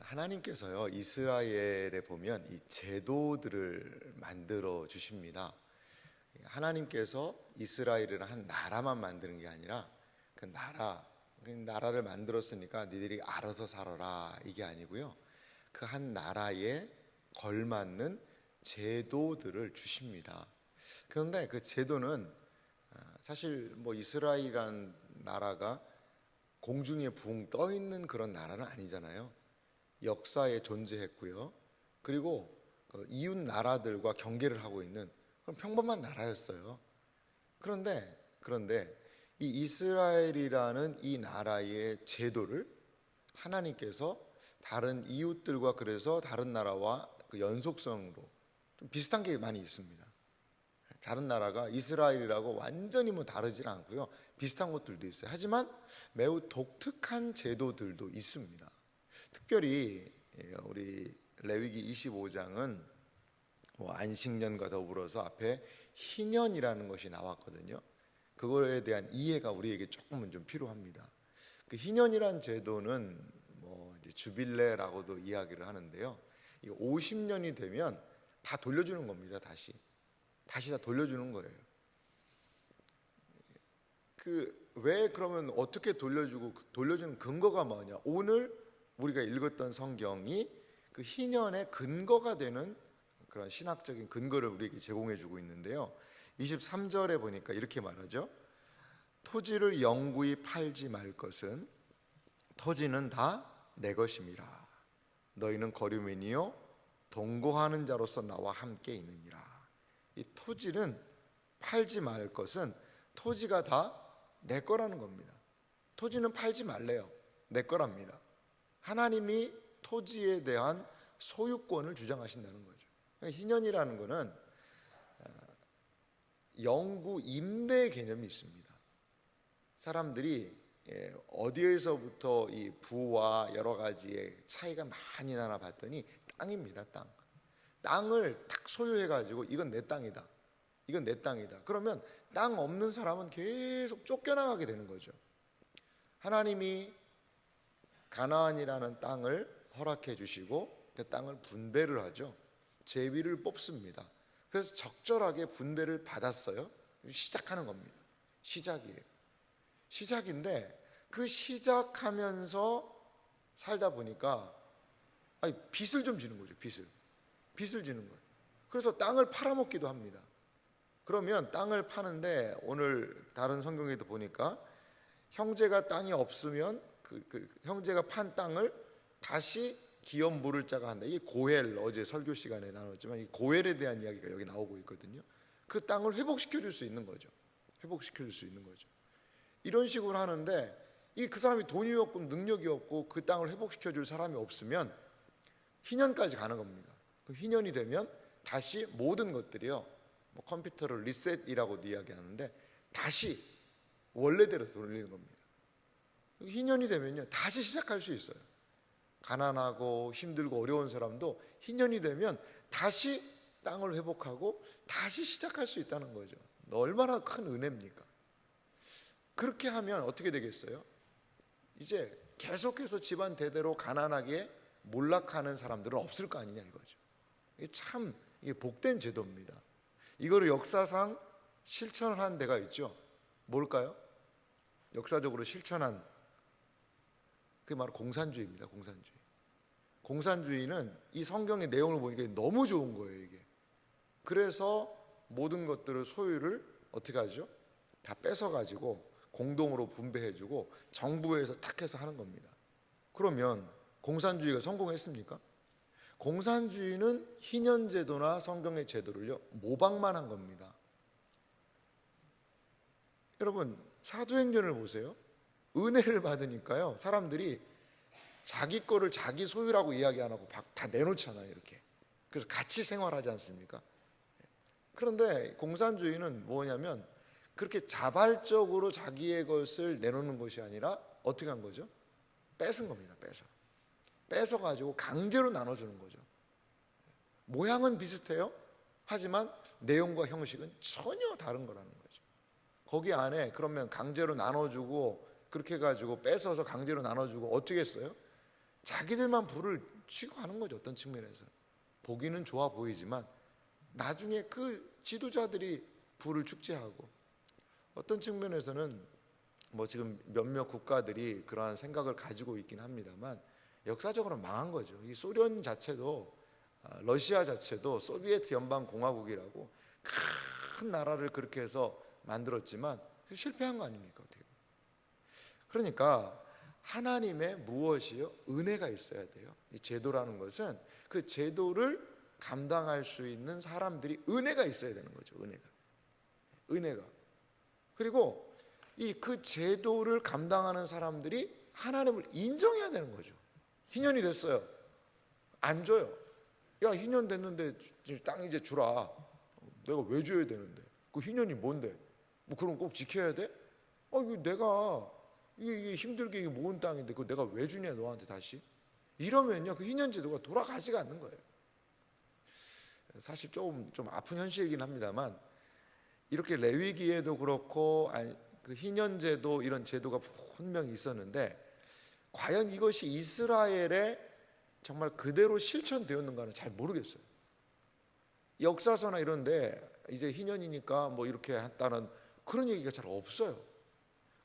하나님께서요, 이스라엘에 보면 이 제도들을 만들어 주십니다. 하나님께서 이스라엘을 한 나라만 만드는 게 아니라 그 나라를 만들었으니까 니들이 알아서 살아라 이게 아니고요. 그 한 나라에 걸맞는 제도들을 주십니다. 그런데 그 제도는 사실 뭐 이스라엘이란 나라가 공중에 붕 떠 있는 그런 나라는 아니잖아요. 역사에 존재했고요. 그리고 이웃 나라들과 경계를 하고 있는 그런 평범한 나라였어요. 그런데 이 이스라엘이라는 이 나라의 제도를 하나님께서 다른 이웃들과 그래서 다른 나라와 그 연속성으로 좀 비슷한 게 많이 있습니다. 다른 나라가 이스라엘이라고 완전히 뭐 다르지 않고요. 비슷한 것들도 있어요. 하지만 매우 독특한 제도들도 있습니다. 특별히 우리 레위기 25장은 뭐 안식년과 더불어서 앞에 희년이라는 것이 나왔거든요. 그거에 대한 이해가 우리에게 조금은 좀 필요합니다. 그 희년이란 제도는 뭐 이제 주빌레라고도 이야기를 하는데요. 이 50년이 되면 다 돌려주는 겁니다. 다시 다 돌려주는 거예요. 왜 그러면 어떻게 돌려주는 근거가 뭐냐? 오늘 우리가 읽었던 성경이 그 희년의 근거가 되는 그런 신학적인 근거를 우리에게 제공해 주고 있는데요. 23절에 보니까 이렇게 말하죠. 토지를 영구히 팔지 말 것은 토지는 다 내 것임이라. 너희는 거류민이요 동거하는 자로서 나와 함께 있느니라. 이 토지는 팔지 말 것은 토지가 다 내 거라는 겁니다. 토지는 팔지 말래요. 내 거랍니다. 하나님이 토지에 대한 소유권을 주장하신다는 거죠. 희년이라는 것은 영구 임대 개념이 있습니다. 사람들이 어디에서부터 이 부와 여러 가지의 차이가 많이 나나 봤더니 땅입니다. 땅을 딱 소유해가지고 이건 내 땅이다. 이건 내 땅이다. 그러면 땅 없는 사람은 계속 쫓겨나가게 되는 거죠. 하나님이 가나안이라는 땅을 허락해 주시고 그 땅을 분배를 하죠. 제비를 뽑습니다. 그래서 적절하게 분배를 받았어요. 시작하는 겁니다. 시작인데 그 시작하면서 살다 보니까 빚을 좀 지는 거죠. 빚을 지는 거예요. 그래서 땅을 팔아먹기도 합니다. 그러면 땅을 파는데 오늘 다른 성경에도 보니까 형제가 땅이 없으면 그 형제가 판 땅을 다시 기업 물을 자가 한다. 이게 고엘, 어제 설교 시간에 나눴지만 이 고엘에 대한 이야기가 여기 나오고 있거든요. 그 땅을 회복시켜 줄 수 있는 거죠. 이런 식으로 하는데 그 사람이 돈이 없고 능력이 없고 그 땅을 회복시켜 줄 사람이 없으면 희년까지 가는 겁니다. 그 희년이 되면 다시 모든 것들이요, 뭐 컴퓨터를 리셋이라고도 이야기하는데 다시 원래대로 돌리는 겁니다. 희년이 되면요 다시 시작할 수 있어요. 가난하고 힘들고 어려운 사람도 희년이 되면 다시 땅을 회복하고 다시 시작할 수 있다는 거죠. 얼마나 큰 은혜입니까? 그렇게 하면 어떻게 되겠어요? 이제 계속해서 집안 대대로 가난하게 몰락하는 사람들은 없을 거 아니냐 이거죠. 이게 복된 제도입니다. 이거를 역사상 실천을 한 데가 있죠. 뭘까요? 역사적으로 실천한 그게 바로 공산주의입니다. 공산주의는 이 성경의 내용을 보니까 너무 좋은 거예요. 이게 그래서 모든 것들을 소유를 어떻게 하죠? 다 뺏어가지고 공동으로 분배해주고 정부에서 탁 해서 하는 겁니다. 그러면 공산주의가 성공했습니까? 공산주의는 희년제도나 성경의 제도를요 모방만 한 겁니다. 여러분 사도행전을 보세요. 은혜를 받으니까요 사람들이 자기 거를 자기 소유라고 이야기 안 하고 다 내놓잖아요. 이렇게. 그래서 같이 생활하지 않습니까? 그런데 공산주의는 뭐냐면 그렇게 자발적으로 자기의 것을 내놓는 것이 아니라 어떻게 한 거죠? 뺏은 겁니다. 뺏어가지고 강제로 나눠주는 거죠. 모양은 비슷해요. 하지만 내용과 형식은 전혀 다른 거라는 거죠. 거기 안에 그러면 강제로 나눠주고 그렇게 해가지고 뺏어서 강제로 나눠주고 어떻게 했어요? 자기들만 부를 취급하는 거죠. 어떤 측면에서 보기는 좋아 보이지만 나중에 그 지도자들이 부를 축제하고, 어떤 측면에서는 뭐 지금 몇몇 국가들이 그러한 생각을 가지고 있긴 합니다만 역사적으로 망한 거죠. 이 소련 자체도, 러시아 자체도 소비에트 연방 공화국이라고 큰 나라를 그렇게 해서 만들었지만 실패한 거 아닙니까? 어떻게? 그러니까 하나님의 무엇이요? 은혜가 있어야 돼요. 이 제도라는 것은 그 제도를 감당할 수 있는 사람들이 은혜가 있어야 되는 거죠. 은혜가. 그리고 이 그 제도를 감당하는 사람들이 하나님을 인정해야 되는 거죠. 희년이 됐어요. 안 줘요. 야, 희년 됐는데 땅 이제 주라. 내가 왜 줘야 되는데? 그 희년이 뭔데? 뭐 그럼 꼭 지켜야 돼? 이거 내가 이게 힘들게 이게 모은 땅인데 그거 내가 왜 주냐 너한테 다시? 이러면요 그 희년 제도가 돌아가지가 않는 거예요. 사실 좀 아픈 현실이긴 합니다만 이렇게 레위기에도 그렇고 그 희년제도 이런 제도가 분명히 있었는데 과연 이것이 이스라엘에 정말 그대로 실천되었는가는 잘 모르겠어요. 역사서나 이런데 이제 희년이니까 뭐 이렇게 했다는 그런 얘기가 잘 없어요.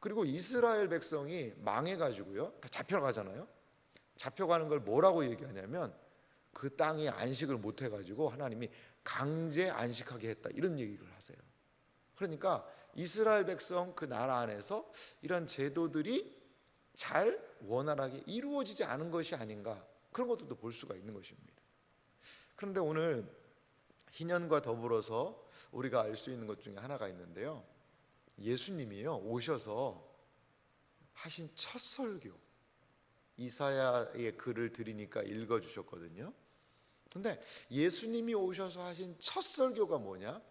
그리고 이스라엘 백성이 망해가지고요 다 잡혀가잖아요. 잡혀가는 걸 뭐라고 얘기하냐면 그 땅이 안식을 못해가지고 하나님이 강제 안식하게 했다 이런 얘기를 하세요. 그러니까 이스라엘 백성 그 나라 안에서 이런 제도들이 잘 원활하게 이루어지지 않은 것이 아닌가, 그런 것들도 볼 수가 있는 것입니다. 그런데 오늘 희년과 더불어서 우리가 알 수 있는 것 중에 하나가 있는데요, 예수님이요 오셔서 하신 첫 설교, 이사야의 글을 드리니까 읽어주셨거든요. 근데 예수님이 오셔서 하신 첫 설교가 뭐냐?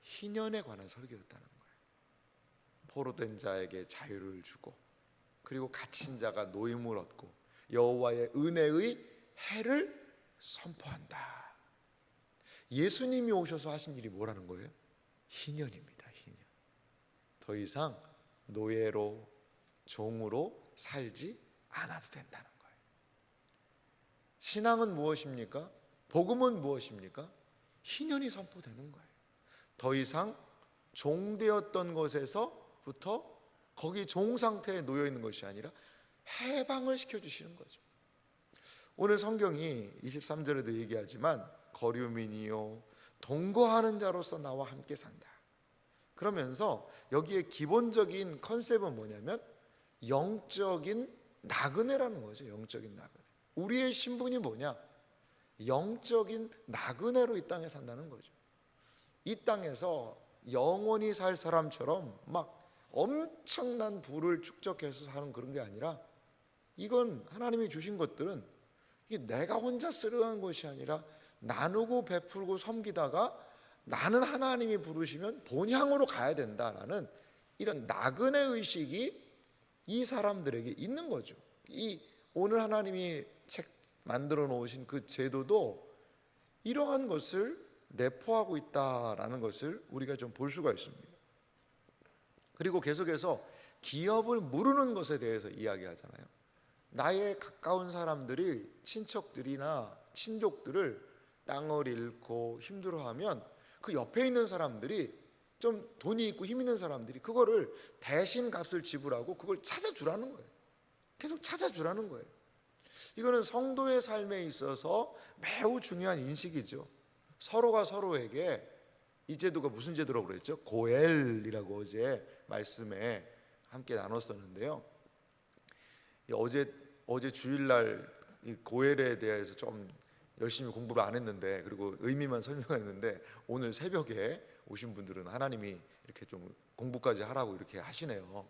희년에 관한 설교였다는 거예요. 포로된 자에게 자유를 주고, 그리고 갇힌 자가 노임을 얻고, 여호와의 은혜의 해를 선포한다. 예수님이 오셔서 하신 일이 뭐라는 거예요? 희년입니다. 희년. 더 이상 노예로 종으로 살지 않아도 된다는 거예요. 신앙은 무엇입니까? 복음은 무엇입니까? 희년이 선포되는 거예요. 더 이상 종되었던 것에서부터 거기 종 상태에 놓여 있는 것이 아니라 해방을 시켜주시는 거죠. 오늘 성경이 23절에도 얘기하지만 거류민이요 동거하는 자로서 나와 함께 산다. 그러면서 여기에 기본적인 컨셉은 뭐냐면 영적인 나그네라는 거죠. 영적인 나그네. 우리의 신분이 뭐냐? 영적인 나그네로 이 땅에 산다는 거죠. 이 땅에서 영원히 살 사람처럼 막 엄청난 부를 축적해서 사는 그런 게 아니라, 이건 하나님이 주신 것들은 이게 내가 혼자 쓰려는 것이 아니라 나누고 베풀고 섬기다가 나는 하나님이 부르시면 본향으로 가야 된다라는 이런 나그네 의식이 이 사람들에게 있는 거죠. 이 오늘 하나님이 책 만들어 놓으신 그 제도도 이러한 것을 내포하고 있다라는 것을 우리가 좀 볼 수가 있습니다. 그리고 계속해서 기업을 무르는 것에 대해서 이야기하잖아요. 나의 가까운 사람들이, 친척들이나 친족들을 땅을 잃고 힘들어하면 그 옆에 있는 사람들이, 좀 돈이 있고 힘 있는 사람들이 그거를 대신 값을 지불하고 그걸 찾아주라는 거예요. 계속 찾아주라는 거예요. 이거는 성도의 삶에 있어서 매우 중요한 인식이죠. 서로가 서로에게, 이 제도가 무슨 제도라고 그랬죠? 고엘이라고 어제 말씀에 함께 나눴었는데요. 어제 주일날 이 고엘에 대해서 좀 열심히 공부를 안 했는데, 그리고 의미만 설명했는데, 오늘 새벽에 오신 분들은 하나님이 이렇게 좀 공부까지 하라고 이렇게 하시네요.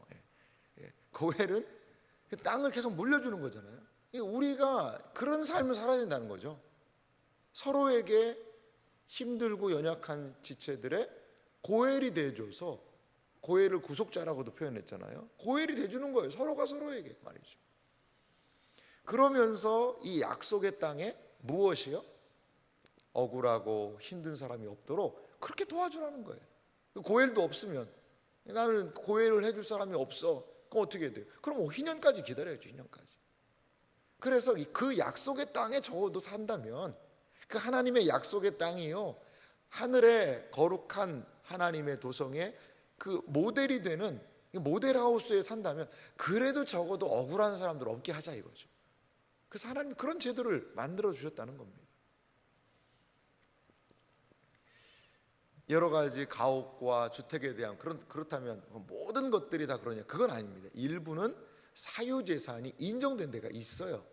고엘은 땅을 계속 물려주는 거잖아요. 우리가 그런 삶을 살아야 된다는 거죠. 서로에게 힘들고 연약한 지체들의 고엘이 돼줘서, 고엘을 구속자라고도 표현했잖아요. 고엘이 돼주는 거예요. 서로가 서로에게 말이죠. 그러면서 이 약속의 땅에 무엇이요? 억울하고 힘든 사람이 없도록 그렇게 도와주라는 거예요. 고엘도 없으면, 나는 고엘을 해줄 사람이 없어. 그럼 어떻게 해야 돼요? 그럼 5년까지 기다려야죠. 2년까지. 그래서 그 약속의 땅에 적어도 산다면, 그 하나님의 약속의 땅이요, 하늘의 거룩한 하나님의 도성에 그 모델이 되는 모델하우스에 산다면 그래도 적어도 억울한 사람들 없게 하자 이거죠. 그래서 하나님 그런 제도를 만들어 주셨다는 겁니다. 여러 가지 가옥과 주택에 대한 그렇다면 모든 것들이 다 그러냐? 그건 아닙니다. 일부는 사유재산이 인정된 데가 있어요.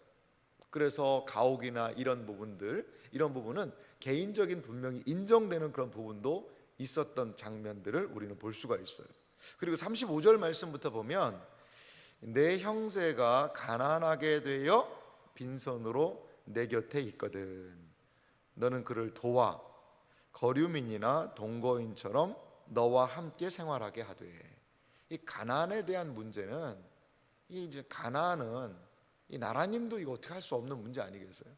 그래서 가옥이나 이런 부분은 개인적인 분명히 인정되는 그런 부분도 있었던 장면들을 우리는 볼 수가 있어요. 그리고 35절 말씀부터 보면, 내 형제가 가난하게 되어 빈손으로 내 곁에 있거든 너는 그를 도와 거류민이나 동거인처럼 너와 함께 생활하게 하되. 이 가난에 대한 문제는, 이제 가난은 이 나라님도 이거 어떻게 할 수 없는 문제 아니겠어요?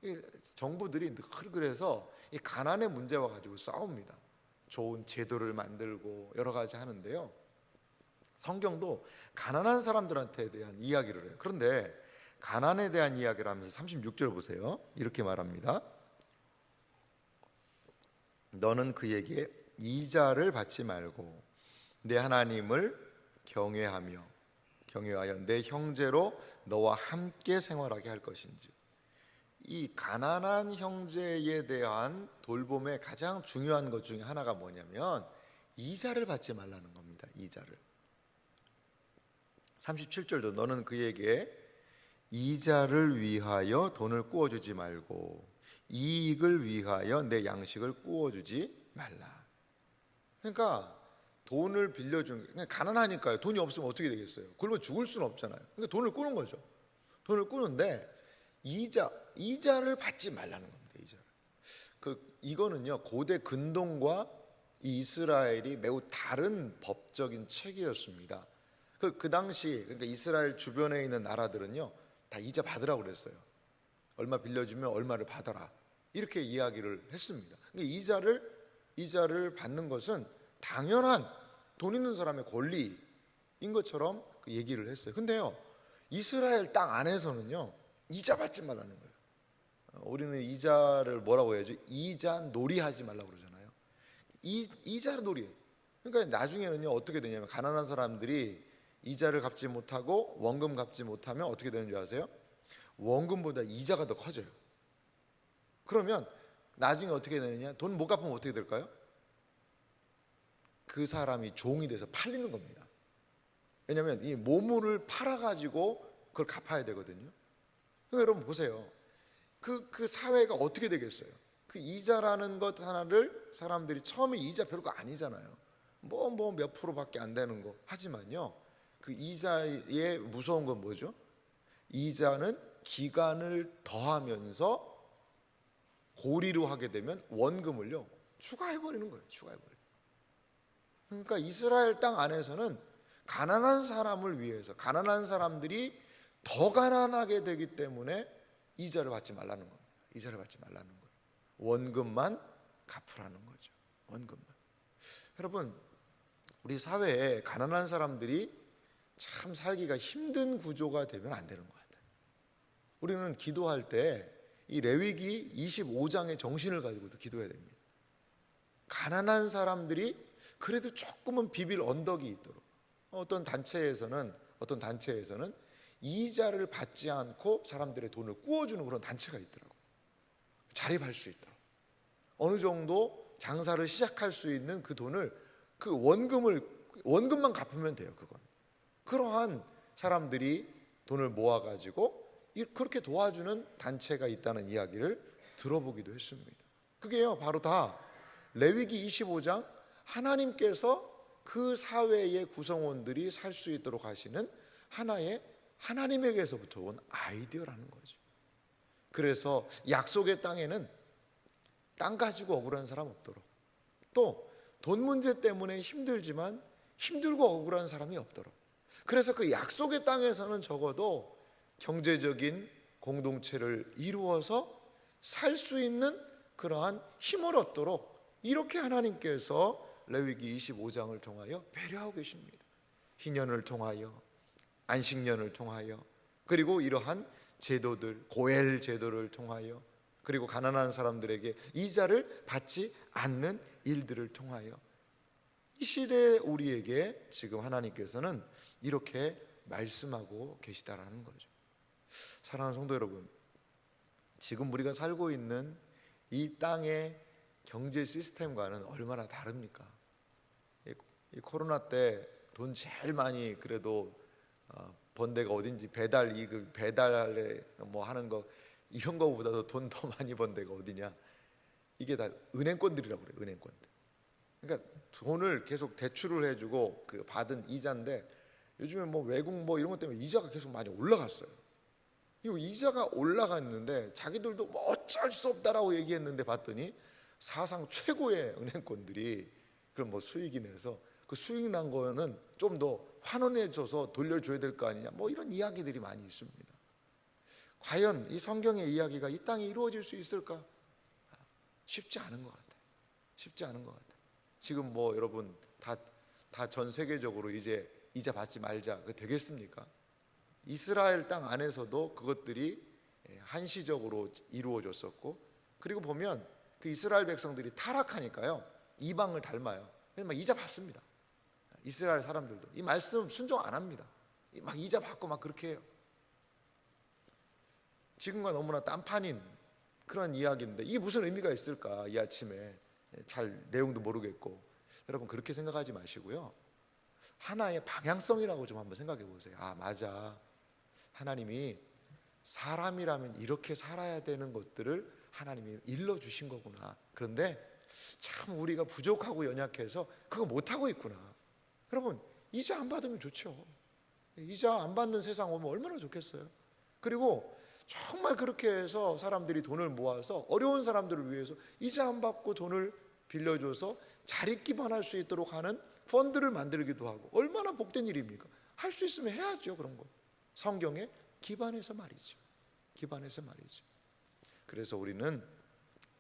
이 정부들이 늘 그래서 이 가난의 문제와 가지고 싸웁니다. 좋은 제도를 만들고 여러 가지 하는데요, 성경도 가난한 사람들한테 대한 이야기를 해요. 그런데 가난에 대한 이야기를 하면서 36절 보세요. 이렇게 말합니다. 너는 그에게 이자를 받지 말고 내 하나님을 경외하여 내 형제로 너와 함께 생활하게 할 것인지. 이 가난한 형제에 대한 돌봄의 가장 중요한 것 중에 하나가 뭐냐면 이자를 받지 말라는 겁니다. 이자를. 37절도 너는 그에게 이자를 위하여 돈을 꾸어주지 말고 이익을 위하여 내 양식을 꾸어주지 말라. 그러니까 돈을 빌려준, 그냥 가난하니까요. 돈이 없으면 어떻게 되겠어요? 굶어 죽을 수는 없잖아요. 그러니까 돈을 꾸는 거죠. 돈을 꾸는데 이자를 받지 말라는 겁니다. 이거는요, 고대 근동과 이 이스라엘이 매우 다른 법적인 체계였습니다. 그 당시, 그러니까 이스라엘 주변에 있는 나라들은요, 다 이자 받으라고 그랬어요. 얼마 빌려주면 얼마를 받아라, 이렇게 이야기를 했습니다. 그러니까 이자를 받는 것은 당연한 돈 있는 사람의 권리인 것처럼 그 얘기를 했어요. 근데요, 이스라엘 땅 안에서는요, 이자 받지 말라는 거예요. 우리는 이자를 뭐라고 해야죠? 이자 놀이하지 말라고 그러잖아요. 이자 놀이. 그러니까 나중에는요, 어떻게 되냐면 가난한 사람들이 이자를 갚지 못하고 원금 갚지 못하면 어떻게 되는 줄 아세요? 원금보다 이자가 더 커져요. 그러면 나중에 어떻게 되느냐? 돈 못 갚으면 어떻게 될까요? 그 사람이 종이 돼서 팔리는 겁니다. 왜냐하면 이 모물을 팔아가지고 그걸 갚아야 되거든요. 그러니까 여러분 보세요. 그 사회가 어떻게 되겠어요? 그 이자라는 것 하나를 사람들이 처음에 이자 별거 아니잖아요. 뭐 몇 프로밖에 안 되는 거. 하지만요, 그 이자의 무서운 건 뭐죠? 이자는 기간을 더하면서 고리로 하게 되면 원금을요 추가해버리는 거예요. 그러니까 이스라엘 땅 안에서는 가난한 사람을 위해서, 가난한 사람들이 더 가난하게 되기 때문에 이자를 받지 말라는 겁니다. 이자를 받지 말라는 거예요. 원금만 갚으라는 거죠. 원금만. 여러분, 우리 사회에 가난한 사람들이 참 살기가 힘든 구조가 되면 안 되는 것 같아요. 우리는 기도할 때 이 레위기 25장의 정신을 가지고도 기도해야 됩니다. 가난한 사람들이 그래도 조금은 비빌 언덕이 있도록. 어떤 단체에서는 이자를 받지 않고 사람들의 돈을 꾸어주는 그런 단체가 있더라고요. 자립할 수 있도록. 어느 정도 장사를 시작할 수 있는 그 돈을, 그 원금만 갚으면 돼요. 그건. 그러한 사람들이 돈을 모아가지고 그렇게 도와주는 단체가 있다는 이야기를 들어보기도 했습니다. 그게요, 바로 다 레위기 25장 하나님께서 그 사회의 구성원들이 살 수 있도록 하시는 하나의 하나님에게서부터 온 아이디어라는 거죠. 그래서 약속의 땅에는 땅 가지고 억울한 사람 없도록, 또 돈 문제 때문에 힘들지만 힘들고 억울한 사람이 없도록, 그래서 그 약속의 땅에서는 적어도 경제적인 공동체를 이루어서 살 수 있는 그러한 힘을 얻도록 이렇게 하나님께서 레위기 25장을 통하여 배려하고 계십니다. 희년을 통하여, 안식년을 통하여, 그리고 이러한 제도들, 고엘 제도를 통하여, 그리고 가난한 사람들에게 이자를 받지 않는 일들을 통하여 이 시대에 우리에게 지금 하나님께서는 이렇게 말씀하고 계시다라는 거죠. 사랑하는 성도 여러분, 지금 우리가 살고 있는 이 땅의 경제 시스템과는 얼마나 다릅니까? 이 코로나 때 돈 제일 많이 그래도 번 데가 어딘지, 배달에 뭐 하는 거 이런 거보다도 돈 더 많이 번 데가 어디냐? 이게 다 은행권들이라고 그래요. 은행권들. 그러니까 돈을 계속 대출을 해주고 그 받은 이자인데, 요즘에 뭐 외국 뭐 이런 것 때문에 이자가 계속 많이 올라갔어요. 이 이자가 올라갔는데 자기들도 뭐 어쩔 수 없다라고 얘기했는데 봤더니 사상 최고의 은행권들이 그럼 뭐 수익이 내서 그 수익 난 거는 좀 더 환원해줘서 돌려줘야 될 거 아니냐, 뭐 이런 이야기들이 많이 있습니다. 과연 이 성경의 이야기가 이 땅에 이루어질 수 있을까? 쉽지 않은 것 같아요. 쉽지 않은 것 같아요. 지금 뭐 여러분 다 전 세계적으로 이제 이자 받지 말자, 그 되겠습니까? 이스라엘 땅 안에서도 그것들이 한시적으로 이루어졌었고, 그리고 보면 그 이스라엘 백성들이 타락하니까요 이방을 닮아요. 그래서 막 이자 받습니다. 이스라엘 사람들도 이 말씀 순종 안 합니다. 막 이자 받고 막 그렇게 해요. 지금과 너무나 딴판인 그런 이야기인데 이게 무슨 의미가 있을까? 이 아침에 잘 내용도 모르겠고, 여러분 그렇게 생각하지 마시고요, 하나의 방향성이라고 좀 한번 생각해 보세요. 아, 맞아, 하나님이 사람이라면 이렇게 살아야 되는 것들을 하나님이 일러주신 거구나. 그런데 참 우리가 부족하고 연약해서 그거 못하고 있구나. 여러분 이자 안 받으면 좋죠. 이자 안 받는 세상 오면 얼마나 좋겠어요. 그리고 정말 그렇게 해서 사람들이 돈을 모아서 어려운 사람들을 위해서 이자 안 받고 돈을 빌려줘서 자립 기반할 수 있도록 하는 펀드를 만들기도 하고, 얼마나 복된 일입니까? 할 수 있으면 해야죠. 그런 거 성경에 기반해서 말이죠. 기반해서 말이죠. 그래서 우리는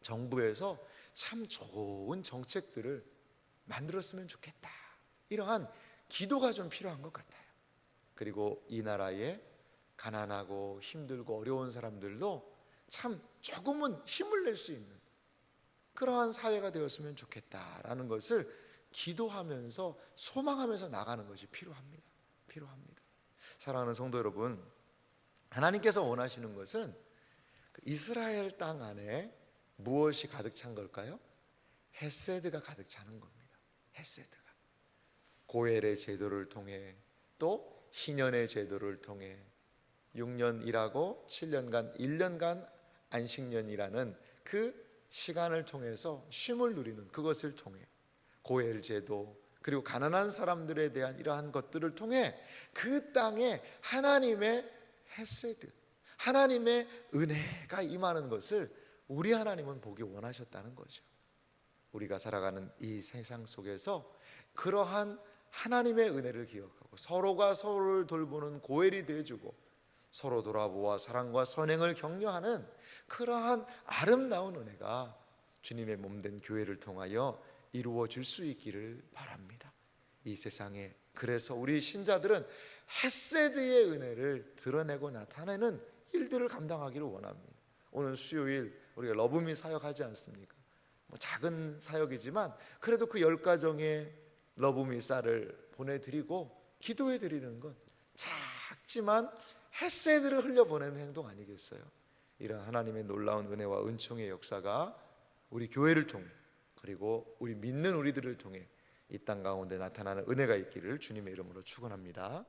정부에서 참 좋은 정책들을 만들었으면 좋겠다, 이러한 기도가 좀 필요한 것 같아요. 그리고 이 나라에 가난하고 힘들고 어려운 사람들도 참 조금은 힘을 낼 수 있는 그러한 사회가 되었으면 좋겠다라는 것을 기도하면서 소망하면서 나가는 것이 필요합니다. 필요합니다. 사랑하는 성도 여러분, 하나님께서 원하시는 것은 이스라엘 땅 안에 무엇이 가득 찬 걸까요? 헤세드가 가득 차는 겁니다. 헤세드가 고엘의 제도를 통해, 또 희년의 제도를 통해 6년 일하고 7년간 1년간 안식년이라는 그 시간을 통해서 쉼을 누리는 그것을 통해, 고엘 제도, 그리고 가난한 사람들에 대한 이러한 것들을 통해 그 땅에 하나님의 헤세드, 하나님의 은혜가 임하는 것을 우리 하나님은 보기 원하셨다는 거죠. 우리가 살아가는 이 세상 속에서 그러한 하나님의 은혜를 기억하고 서로가 서로를 돌보는 고엘이 되어주고 서로 돌아보아 사랑과 선행을 격려하는 그러한 아름다운 은혜가 주님의 몸된 교회를 통하여 이루어질 수 있기를 바랍니다. 이 세상에 그래서 우리 신자들은 헤세드의 은혜를 드러내고 나타내는 일들을 감당하기를 원합니다. 오늘 수요일 우리가 러브미 사역하지 않습니까? 뭐 작은 사역이지만 그래도 그 10가정의 러브미 쌀을 보내드리고 기도해 드리는 것, 작지만 헤세드를 흘려보내는 행동 아니겠어요? 이런 하나님의 놀라운 은혜와 은총의 역사가 우리 교회를 통해, 그리고 우리 믿는 우리들을 통해 이 땅 가운데 나타나는 은혜가 있기를 주님의 이름으로 축원합니다.